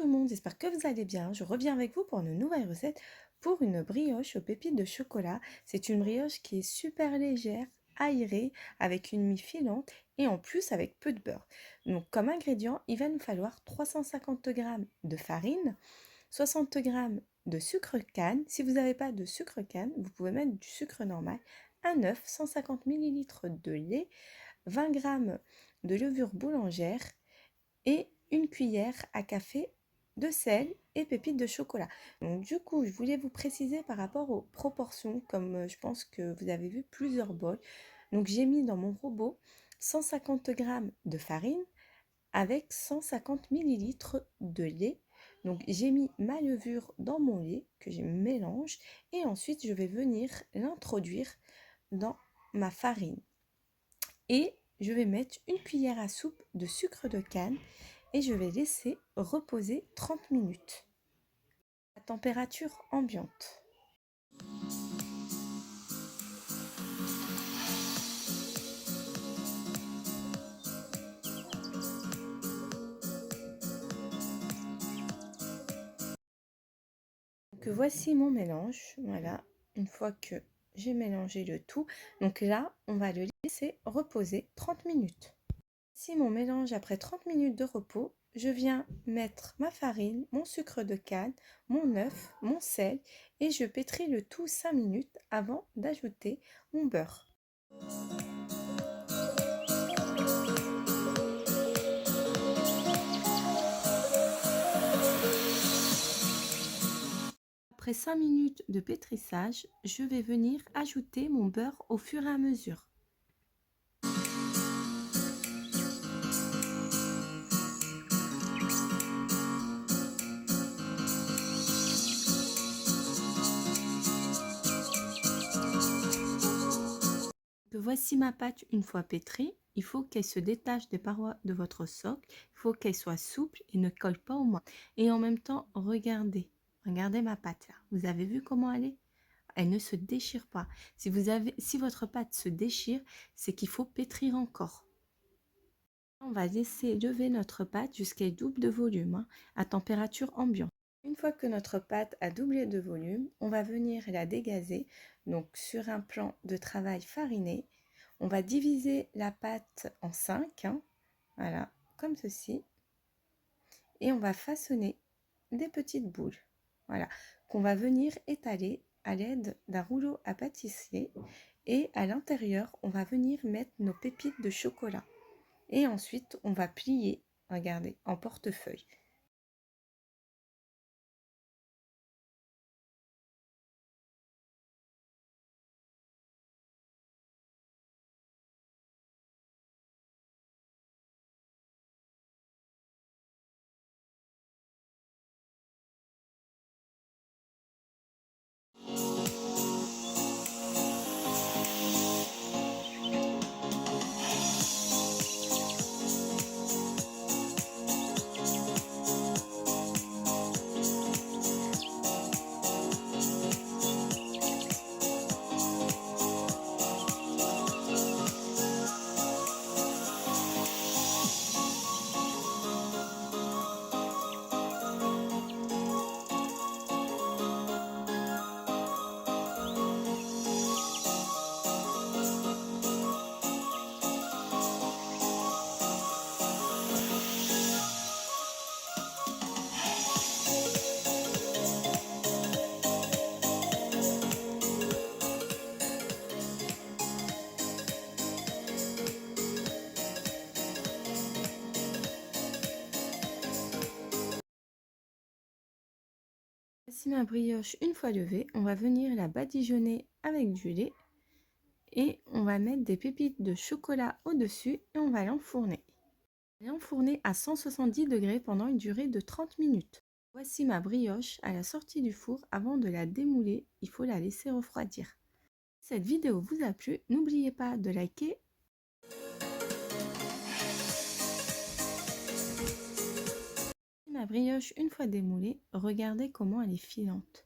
le monde, j'espère que vous allez bien. Je reviens avec vous pour une nouvelle recette pour une brioche aux pépites de chocolat. C'est une brioche qui est super légère, aérée, avec une mie filante et en plus avec peu de beurre. Donc comme ingrédient, il va nous falloir 350 g de farine, 60 g de sucre canne. Si vous n'avez pas de sucre canne, vous pouvez mettre du sucre normal, un œuf, 150 ml de lait, 20 g de levure boulangère et une cuillère à café de sel et pépites de chocolat. Donc du coup, je voulais vous préciser par rapport aux proportions, comme je pense que vous avez vu plusieurs bols. Donc j'ai mis dans mon robot 150 g de farine avec 150 ml de lait. Donc j'ai mis ma levure dans mon lait que je mélange et ensuite je vais venir l'introduire dans ma farine. Et je vais mettre une cuillère à soupe de sucre de canne et je vais laisser reposer 30 minutes à température ambiante. Donc voici mon mélange. Voilà, une fois que j'ai mélangé le tout, donc là on va le laisser reposer 30 minutes. Si mon mélange après 30 minutes de repos, je viens mettre ma farine, mon sucre de canne, mon œuf, mon sel et je pétris le tout 5 minutes avant d'ajouter mon beurre. Après 5 minutes de pétrissage, je vais venir ajouter mon beurre au fur et à mesure. Voici ma pâte une fois pétrie. Il faut qu'elle se détache des parois de votre socle. Il faut qu'elle soit souple et ne colle pas aux mains. Et en même temps, regardez ma pâte là. Vous avez vu comment elle est? Elle ne se déchire pas. Si votre pâte se déchire, c'est qu'il faut pétrir encore. On va laisser lever notre pâte jusqu'à double de volume, à température ambiante. Une fois que notre pâte a doublé de volume, on va venir la dégazer donc sur un plan de travail fariné. On va diviser la pâte en 5, voilà, comme ceci. Et on va façonner des petites boules, voilà, qu'on va venir étaler à l'aide d'un rouleau à pâtissier. Et à l'intérieur, on va venir mettre nos pépites de chocolat. Et ensuite, on va plier, regardez, en portefeuille. Voici ma brioche une fois levée. On va venir la badigeonner avec du lait et on va mettre des pépites de chocolat au-dessus et on va l'enfourner. L'enfourner à 170 degrés pendant une durée de 30 minutes. Voici ma brioche à la sortie du four. Avant de la démouler, il faut la laisser refroidir. Si cette vidéo vous a plu, n'oubliez pas de liker. Ma brioche une fois démoulée, regardez comment elle est filante.